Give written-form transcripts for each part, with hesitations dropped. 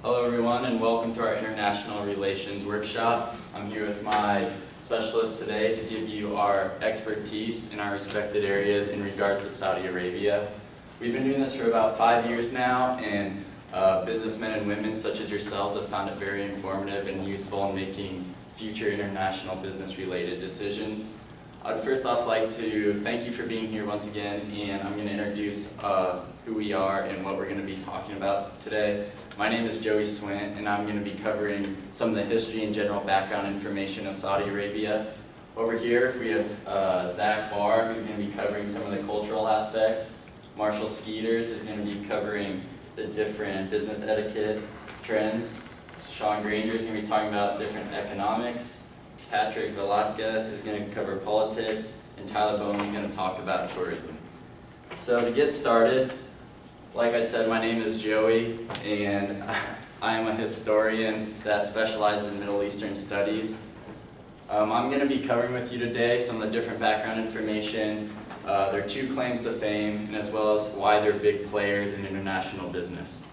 Hello everyone and welcome to our International Relations Workshop. I'm here with my specialist today to give you our expertise in our respected areas in regards to Saudi Arabia. We've been doing this for about 5 years now, and businessmen and women such as yourselves have found it very informative and useful in making future international business related decisions. I'd first off like to thank you for being here once again, and I'm going to introduce who we are and what we're going to be talking about today. My name is Joey Swint, and I'm going to be covering some of the history and general background information of Saudi Arabia. Over here we have Zach Barr, who's going to be covering some of the cultural aspects. Marshall Skeeters is going to be covering the different business etiquette trends. Sean Granger is going to be talking about different economics. Patrick Valatka is going to cover politics, and Tyler Bowman is going to talk about tourism. So to get started, like I said, my name is Joey, and I am a historian that specializes in Middle Eastern studies. I'm going to be covering with you today some of the different background information, their 2 claims to fame, and as well as why they're big players in international business.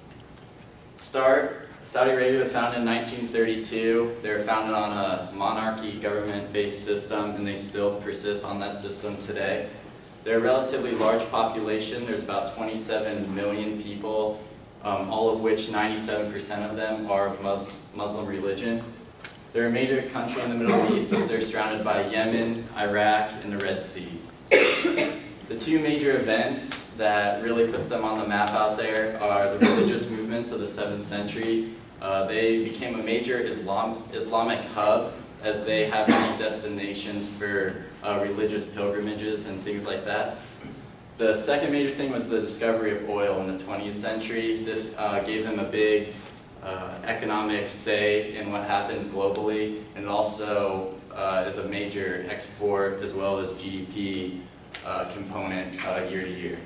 Saudi Arabia was founded in 1932. They were founded on a monarchy government-based system, and they still persist on that system today. They're a relatively large population. There's about 27 million people, all of which 97% of them are of Muslim religion. They're a major country in the Middle East as they're surrounded by Yemen, Iraq, and the Red Sea. The 2 major events that really puts them on the map out there are the religious movements of the 7th century. They became a major Islamic hub as they have many destinations for religious pilgrimages and things like that. The second major thing was the discovery of oil in the 20th century. This gave them a big economic say in what happened globally, and it also is a major export as well as GDP component year to year.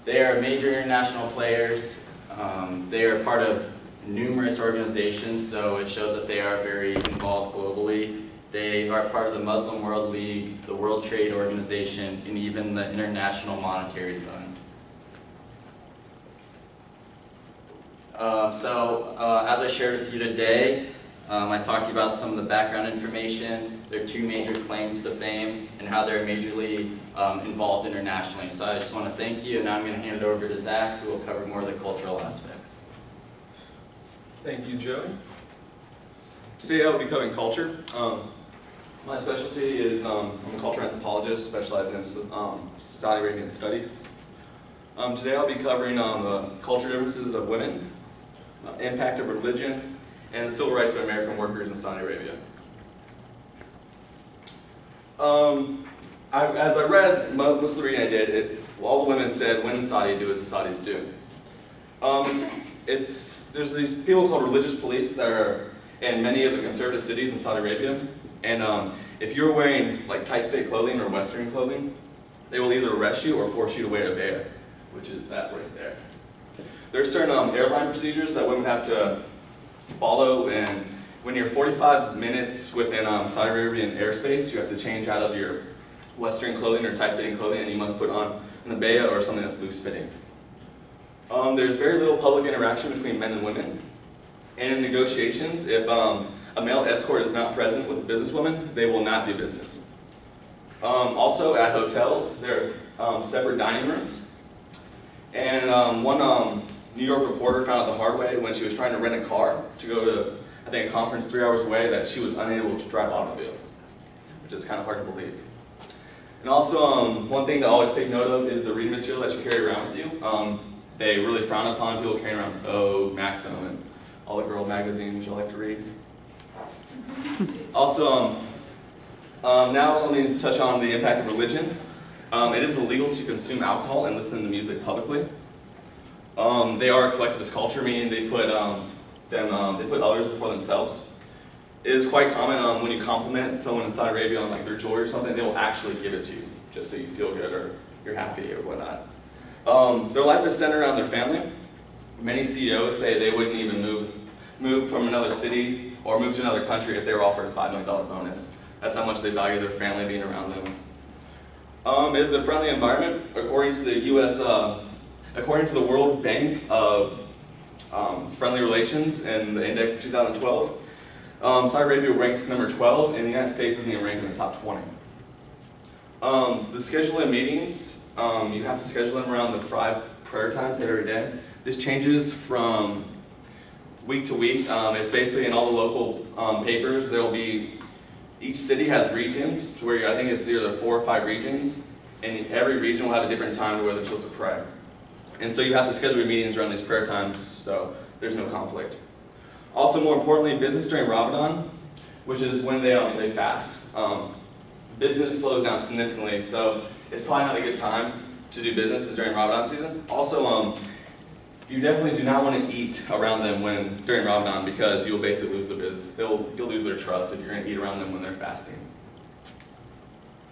They are major international players. They are part of numerous organizations, so it shows that they are very involved globally. They are part of the Muslim World League, the World Trade Organization, and even the International Monetary Fund. As I shared with you today, I talked to you about some of the background information, their 2 major claims to fame, and how they're majorly involved internationally. So I just want to thank you, and now I'm going to hand it over to Zach, who will cover more of the cultural aspects. Thank you, Joey. Today I'll be covering culture. My specialty is I'm a cultural anthropologist specializing in Saudi Arabian studies. Today I'll be covering the culture differences of women, impact of religion, and the civil rights of American workers in Saudi Arabia. As I read, most of the reading I did, all the women said, when in Saudi, do as the Saudis do. There's these people called religious police that are in many of the conservative cities in Saudi Arabia, and if you're wearing like tight-fit clothing or Western clothing, they will either arrest you or force you to wear a bear, which is that right there. There are certain airline procedures that women have to follow, and when you're 45 minutes within Saudi Arabian airspace, you have to change out of your Western clothing or tight-fitting clothing, and you must put on an abaya or something that's loose-fitting. There's very little public interaction between men and women. And in negotiations, if a male escort is not present with a businesswoman, they will not do business. Also, at hotels, there are separate dining rooms. And one New York reporter found out the hard way when she was trying to rent a car to go to, I think, a conference 3 hours away, that she was unable to drive automobile, which is kind of hard to believe. And also, one thing to always take note of is the reading material that you carry around with you. They really frown upon people carrying around Vogue, Maxim, and all the girl magazines which I like to read. Also, now let me touch on the impact of religion. It is illegal to consume alcohol and listen to music publicly. They are a collectivist culture, meaning they put others before themselves. It is quite common when you compliment someone in Saudi Arabia on like their jewelry or something, they will actually give it to you just so you feel good or you're happy or whatnot. Their life is centered around their family. Many CEOs say they wouldn't even move from another city or move to another country if they were offered a $5 million bonus. That's how much they value their family being around them. It is a friendly environment, according to the World Bank of friendly relations in the index of 2012. Saudi Arabia ranks number 12, and the United States isn't even ranked in the top 20. The scheduling meetings, you have to schedule them around the 5 prayer times every day. This changes from week to week. It's basically in all the local papers. There will be, each city has regions, to where I think it's either 4 or 5 regions, and every region will have a different time where they're supposed to pray. And so you have to schedule your meetings around these prayer times, so there's no conflict. Also, more importantly, business during Ramadan, which is when they fast. Business slows down significantly, so it's probably not a good time to do business during Ramadan season. Also, you definitely do not want to eat around them during Ramadan, because you'll basically lose the business. You'll lose their trust if you're going to eat around them when they're fasting.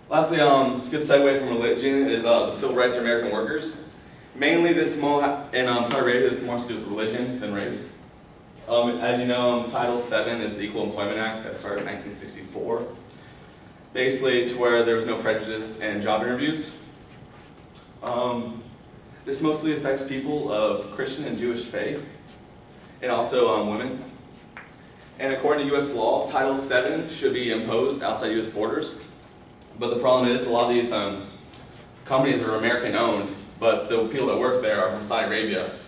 Lastly, good segue from religion is the civil rights of American workers. Mainly, in Saudi Arabia, this is more to do with religion than race. As you know, Title VII is the Equal Employment Act that started in 1964. Basically, to where there was no prejudice in job interviews. This mostly affects people of Christian and Jewish faith, and also women. And according to U.S. law, Title VII should be imposed outside U.S. borders. But the problem is, a lot of these companies are American-owned, but the people that work there are from Saudi Arabia.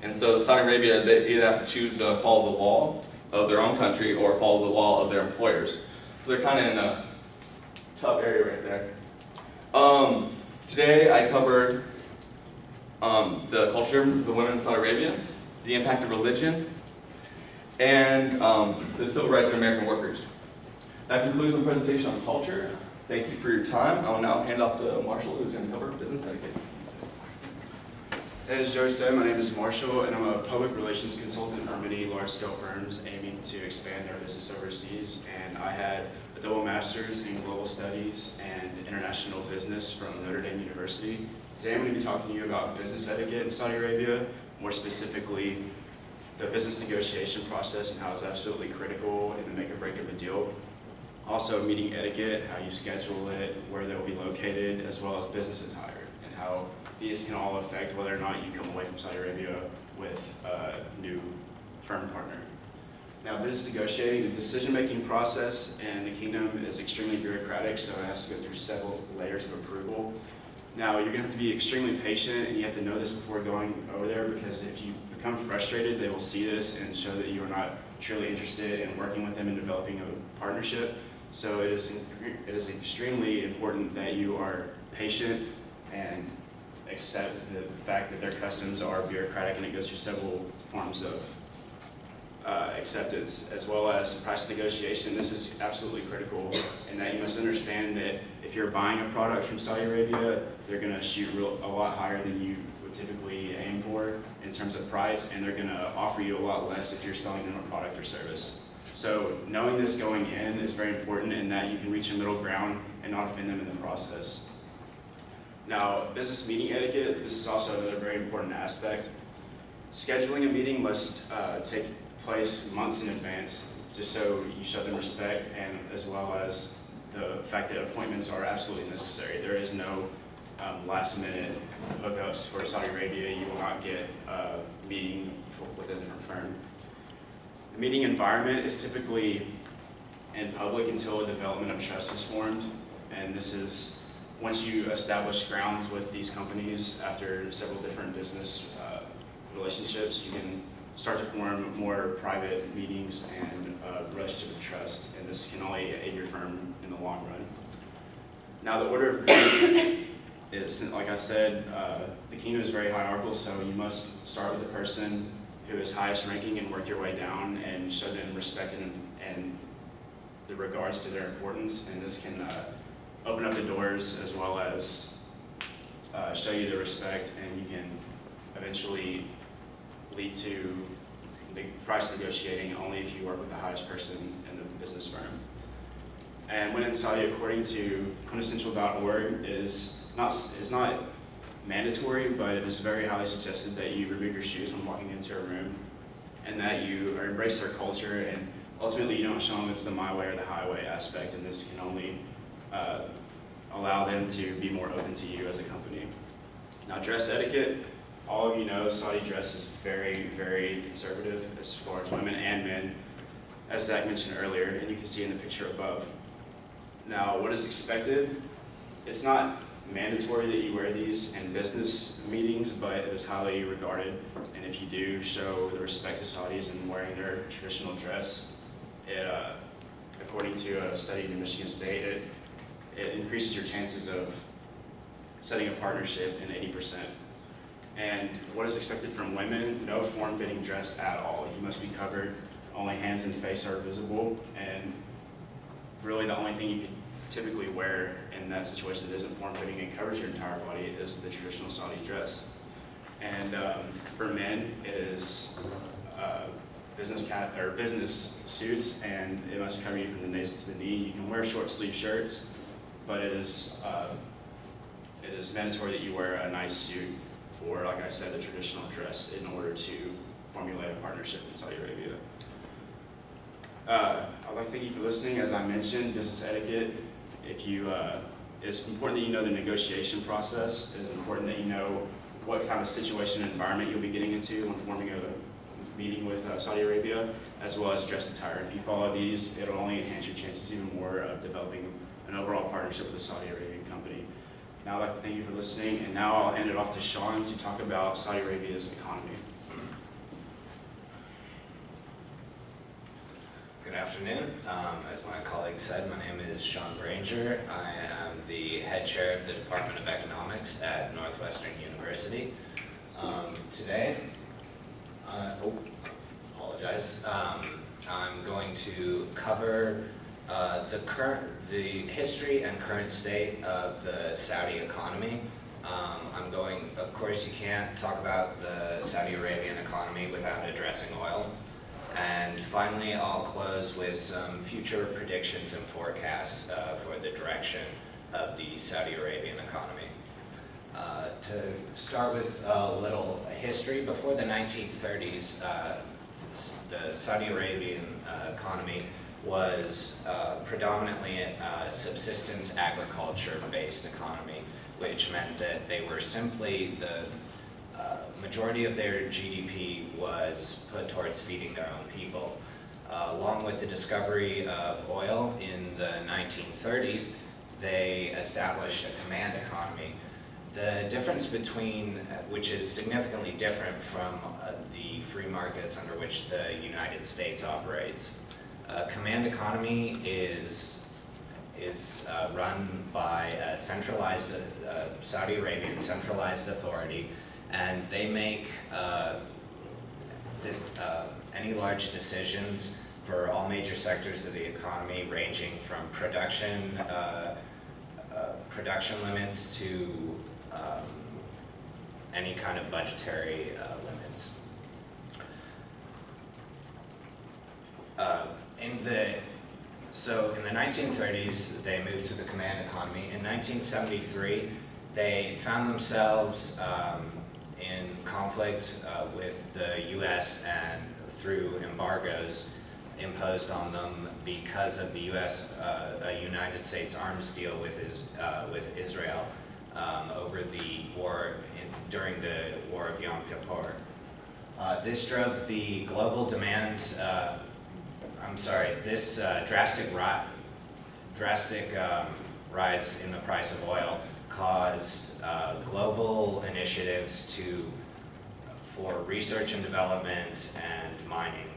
And so Saudi Arabia, they either have to choose to follow the law of their own country or follow the law of their employers. So they're kind of in a tough area right there. Today I covered the culture differences of women in Saudi Arabia, the impact of religion, and the civil rights of American workers. That concludes my presentation on culture. Thank you for your time. I will now hand off to Marshall, who's going to cover business etiquette. As Joey said, my name is Marshall, and I'm a public relations consultant for many large-scale firms aiming to expand their business overseas. And I had a double master's in global studies and international business from Notre Dame University. Today I'm going to be talking to you about business etiquette in Saudi Arabia, more specifically the business negotiation process and how it's absolutely critical in the make or break of a deal. Also meeting etiquette, how you schedule it, where they'll be located, as well as business attire, and how these can all affect whether or not you come away from Saudi Arabia with a new firm partner. Now, business negotiating, the decision-making process in the kingdom is extremely bureaucratic, so it has to go through several layers of approval. Now, you're going to have to be extremely patient, and you have to know this before going over there, because if you become frustrated, they will see this and show that you are not truly interested in working with them and developing a partnership. So it is extremely important that you are patient and accept the fact that their customs are bureaucratic, and it goes through several forms of acceptance, as well as price negotiation. This is absolutely critical, in that you must understand that if you're buying a product from Saudi Arabia, they're going to shoot a lot higher than you would typically aim for in terms of price, and they're going to offer you a lot less if you're selling them a product or service. So knowing this going in is very important, in that you can reach a middle ground and not offend them in the process. Now, business meeting etiquette, this is also another very important aspect. Scheduling a meeting must take place months in advance, just so you show them respect, and as well as the fact that appointments are absolutely necessary. There is no last-minute hookups for Saudi Arabia. You will not get a meeting with a different firm. The meeting environment is typically in public until a development of trust is formed, and this is once you establish grounds with these companies after several different business relationships, you can start to form more private meetings and a relationship of trust, and this can only aid your firm in the long run. Now, the order of precedence is, like I said, the kingdom is very hierarchical, so you must start with the person who is highest ranking and work your way down and show them respect and the regards to their importance, and this can open up the doors as well as show you the respect, and you can eventually lead to the price negotiating only if you work with the highest person in the business firm. And when in Saudi, according to quintessential.org, is not mandatory, but it is very highly suggested that you remove your shoes when walking into a room, and that you embrace their culture, and ultimately you don't show them it's the my way or the highway aspect, and this can only allow them to be more open to you as a company. Now, dress etiquette. all of you know, Saudi dress is very, very conservative as far as women and men, as Zach mentioned earlier, and you can see in the picture above. Now, what is expected? It's not mandatory that you wear these in business meetings, but it is highly regarded. And if you do show the respect to Saudis in wearing their traditional dress, according to a study in Michigan State, it increases your chances of setting a partnership in 80%. And what is expected from women? No form-fitting dress at all. You must be covered. Only hands and face are visible. And really the only thing you could typically wear in that situation that isn't form-fitting and covers your entire body is the traditional Saudi dress. And for men, it is business suits, and it must cover you from the navel to the knee. You can wear short sleeve shirts, but it is mandatory that you wear a nice suit for, like I said, the traditional dress in order to formulate a partnership in Saudi Arabia. I'd like to thank you for listening. As I mentioned, business etiquette. It's important that you know the negotiation process. It's important that you know what kind of situation and environment you'll be getting into when forming a meeting with Saudi Arabia, as well as dress attire. If you follow these, it'll only enhance your chances even more of developing an overall partnership with a Saudi Arabian company. Now I'd like to thank you for listening, and now I'll hand it off to Sean to talk about Saudi Arabia's economy. Good afternoon. As my colleague said, my name is Sean Granger. I am the head chair of the Department of Economics at Northwestern University. Today, I'm going to cover the history and current state of the Saudi economy. Of course, you can't talk about the Saudi Arabian economy without addressing oil. And finally, I'll close with some future predictions and forecasts for the direction of the Saudi Arabian economy. To start with a little history, before the 1930s, the Saudi Arabian economy was predominantly a subsistence agriculture-based economy, which meant that they were simply majority of their GDP was put towards feeding their own people. Along with the discovery of oil in the 1930s, they established a command economy. The difference between, which is significantly different from the free markets under which the United States operates. Command economy is run by a centralized, Saudi Arabian centralized authority, and they make any large decisions for all major sectors of the economy, ranging from production limits to any kind of budgetary limits. In the 1930s, they moved to the command economy. In 1973, they found themselves in conflict with the U.S. and through embargoes imposed on them because of the United States arms deal with Israel over the war during the War of Yom Kippur. This drove the global demand. This drastic rise in the price of oil caused global initiatives for research and development and mining,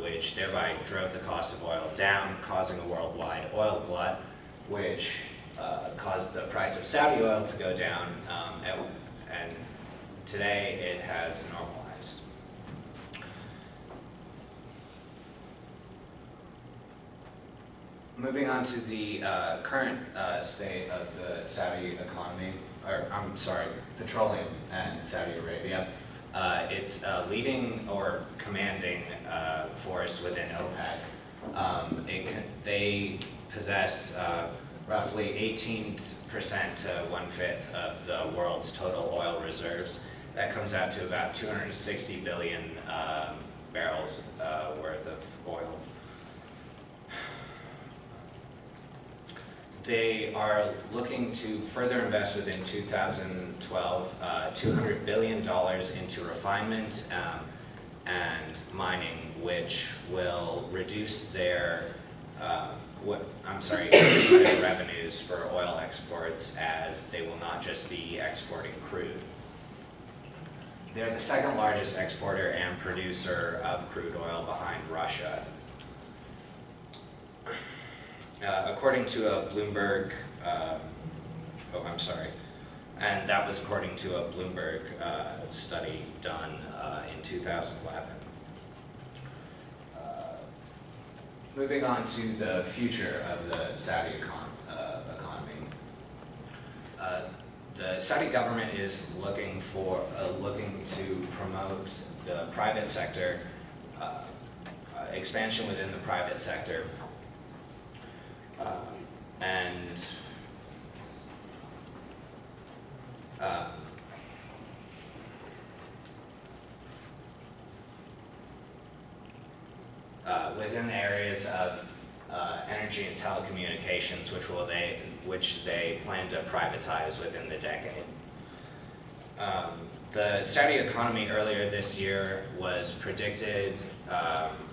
which thereby drove the cost of oil down, causing a worldwide oil glut, which caused the price of Saudi oil to go down, and today it has normalized. Moving on to the current state of the Saudi economy, petroleum and Saudi Arabia. It's a leading or commanding force within OPEC. They possess roughly 18% to 1/5 of the world's total oil reserves. That comes out to about 260 billion barrels worth of oil. They are looking to further invest within 2012 $200 billion into refinement and mining, which will reduce their increase their revenues for oil exports, as they will not just be exporting crude. They're the second largest exporter and producer of crude oil behind Russia. According to a Bloomberg, and that was according to a Bloomberg study done in 2011. Moving on to the future of the Saudi economy. The Saudi government is looking to promote the private sector, expansion within the private sector, and within the areas of energy and telecommunications, which they plan to privatize within the decade. The Saudi economy earlier this year was predicted,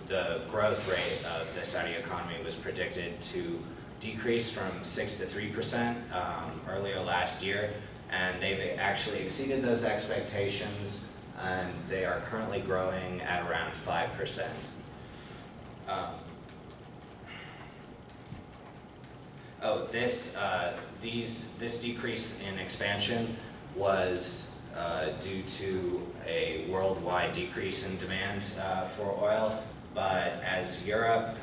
the growth rate of the Saudi economy was predicted to decrease from 6 to 3% earlier last year, and they've actually exceeded those expectations, and they are currently growing at around 5%. This decrease in expansion was due to a worldwide decrease in demand for oil, but as Europe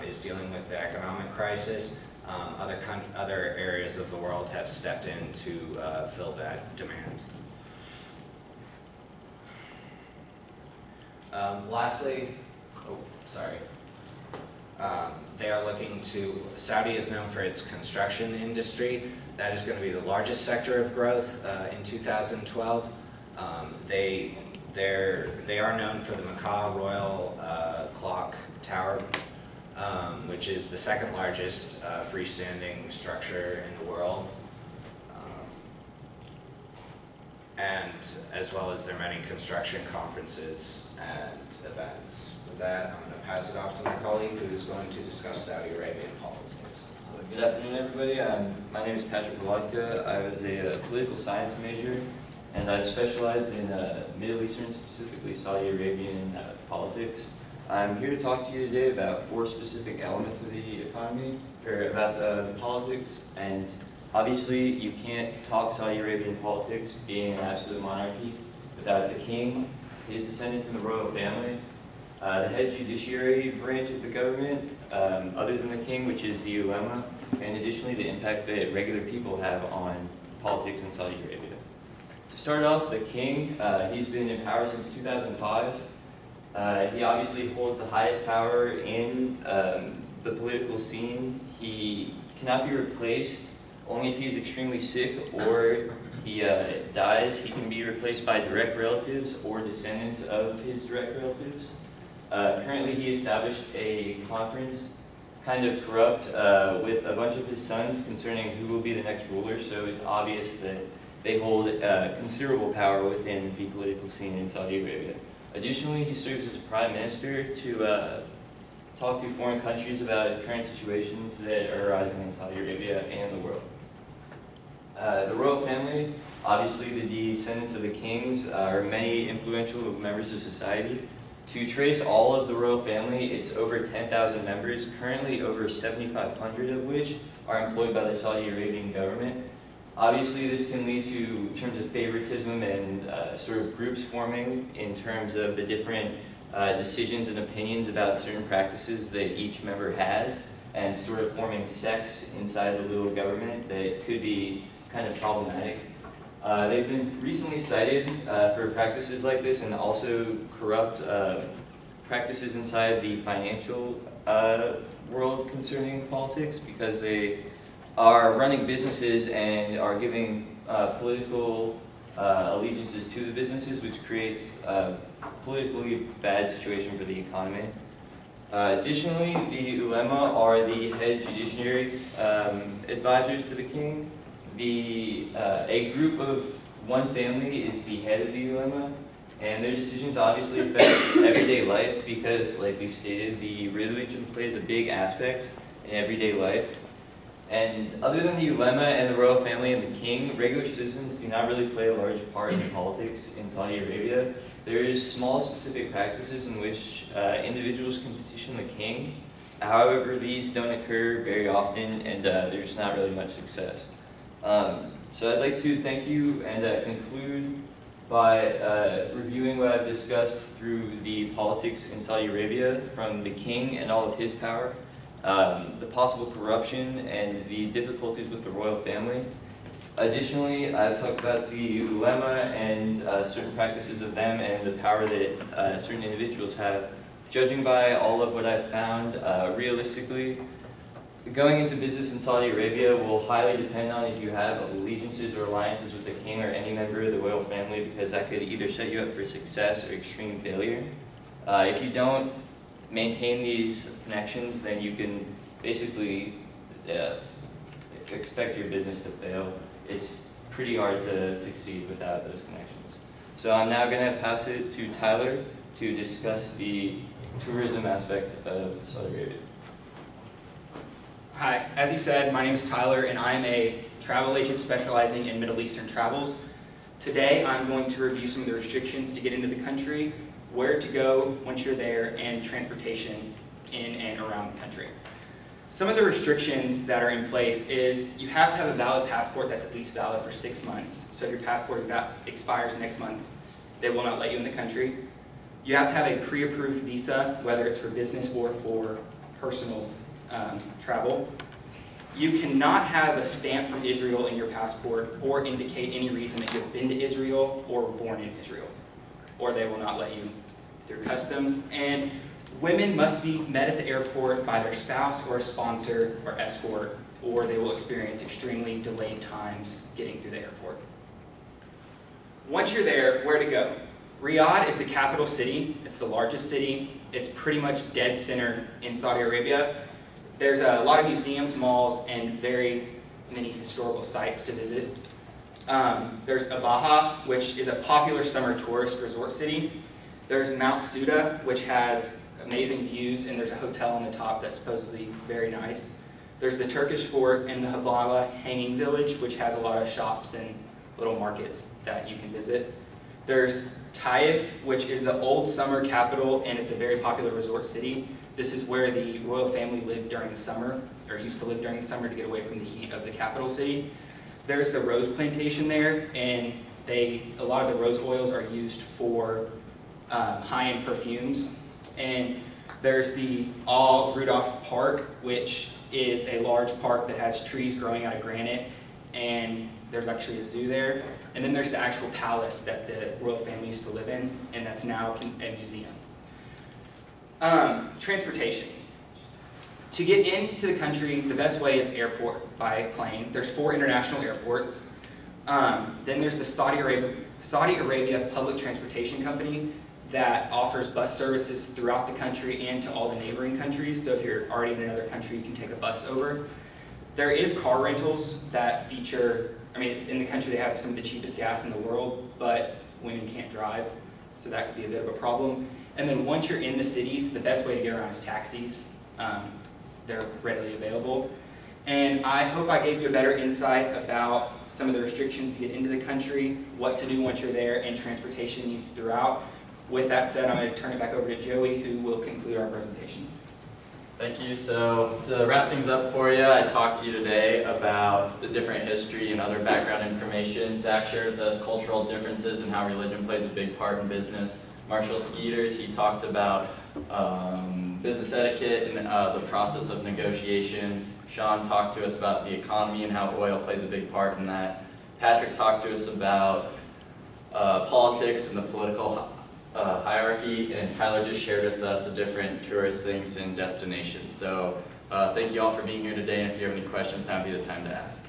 is dealing with the economic crisis, other areas of the world have stepped in to fill that demand. Lastly, they are looking to, Saudi is known for its construction industry. That is going to be the largest sector of growth in 2012. They are known for the Makkah Royal Clock Tower, which is the second largest freestanding structure in the world, and as well as their many construction conferences and events. With that, I'm going to pass it off to my colleague, who is going to discuss Saudi Arabian politics. Good afternoon, everybody. My name is Patrick Volodka. I was a political science major, and I specialized in Middle Eastern, specifically Saudi Arabian politics. I'm here to talk to you today about 4 specific elements of the economy, or about the politics, and obviously you can't talk Saudi Arabian politics, being an absolute monarchy, without the king, his descendants, and the royal family. The head judiciary branch of the government, other than the king, which is the ulema, and additionally the impact that regular people have on politics in Saudi Arabia. To start off, the king, he's been in power since 2005. He obviously holds the highest power in the political scene. He cannot be replaced only if he is extremely sick or he dies. He can be replaced by direct relatives or descendants of his direct relatives. Currently, he established a conference, kind of corrupt, with a bunch of his sons concerning who will be the next ruler, so it's obvious that they hold considerable power within the political scene in Saudi Arabia. Additionally, he serves as a prime minister to talk to foreign countries about current situations that are arising in Saudi Arabia and the world. The royal family, obviously the descendants of the kings, are many influential members of society. To trace all of the royal family, it's over 10,000 members, currently over 7,500 of which are employed by the Saudi Arabian government. Obviously, this can lead to terms of favoritism and sort of groups forming in terms of the different decisions and opinions about certain practices that each member has, and sort of forming sects inside the little government that could be kind of problematic. They've been recently cited for practices like this, and also corrupt practices inside the financial world concerning politics, because they are running businesses and are giving political allegiances to the businesses, which creates a politically bad situation for the economy. Additionally, the ulema are the head judiciary advisors to the king. A group of one family is the head of the ulema, and their decisions obviously affect everyday life because, like we've stated, the religion plays a big aspect in everyday life. And other than the ulema and the royal family and the king, regular citizens do not really play a large part in politics in Saudi Arabia. There is small specific practices in which individuals can petition the king. However, these don't occur very often, and there's not really much success. So I'd like to thank you and conclude by reviewing what I've discussed through the politics in Saudi Arabia, from the king and all of his power, the possible corruption and the difficulties with the royal family. Additionally, I've talked about the ulema and certain practices of them and the power that certain individuals have. Judging by all of what I've found, realistically, going into business in Saudi Arabia will highly depend on if you have allegiances or alliances with the king or any member of the royal family, because that could either set you up for success or extreme failure. If you don't maintain these connections, then you can basically expect your business to fail. It's pretty hard to succeed without those connections. So I'm now going to pass it to Tyler to discuss the tourism aspect of Saudi Arabia. Hi, as he said, my name is Tyler and I'm a travel agent specializing in Middle Eastern travels. Today I'm going to review some of the restrictions to get into the country, where to go once you're there, and transportation in and around the country. Some of the restrictions that are in place is you have to have a valid passport that's at least valid for 6 months. So if your passport expires next month, they will not let you in the country. You have to have a pre-approved visa, whether it's for business or for personal travel. You cannot have a stamp from Israel in your passport or indicate any reason that you have been to Israel or were born in Israel, or they will not let you through customs. And women must be met at the airport by their spouse or a sponsor or escort, or they will experience extremely delayed times getting through the airport. Once you're there, where to go? Riyadh is the capital city. It's the largest city. It's pretty much dead center in Saudi Arabia. There's a lot of museums, malls, and very many historical sites to visit. There's Abaha, which is a popular summer tourist resort city. There's Mount Suda, which has amazing views, and there's a hotel on the top that's supposedly very nice. There's the Turkish fort and the Habala hanging village, which has a lot of shops and little markets that you can visit. There's Taif, which is the old summer capital, and it's a very popular resort city. This is where the royal family lived during the summer, or used to live during the summer to get away from the heat of the capital city. There's the rose plantation there, and a lot of the rose oils are used for high-end perfumes. And there's the Al Rudolph Park, which is a large park that has trees growing out of granite, and there's actually a zoo there. And then there's the actual palace that the royal family used to live in, and that's now a museum. Transportation. To get into the country, the best way is airport by plane. There's 4 international airports. Then there's the Saudi Arabia Public Transportation Company that offers bus services throughout the country and to all the neighboring countries. So if you're already in another country, you can take a bus over. There is car rentals that feature, in the country they have some of the cheapest gas in the world, but women can't drive, so that could be a bit of a problem. And then once you're in the cities, the best way to get around is taxis. They're readily available. And I hope I gave you a better insight about some of the restrictions to get into the country, what to do once you're there, and transportation needs throughout. With that said, I'm going to turn it back over to Joey, who will conclude our presentation. Thank you. So to wrap things up for you, I talked to you today about the different history and other background information. Zach shared with us cultural differences and how religion plays a big part in business. Marshall Skeeters, he talked about business etiquette and the process of negotiations. Sean talked to us about the economy and how oil plays a big part in that. Patrick talked to us about politics and the political hierarchy, and Tyler just shared with us the different tourist things and destinations. So thank you all for being here today, and if you have any questions, now would be the time to ask.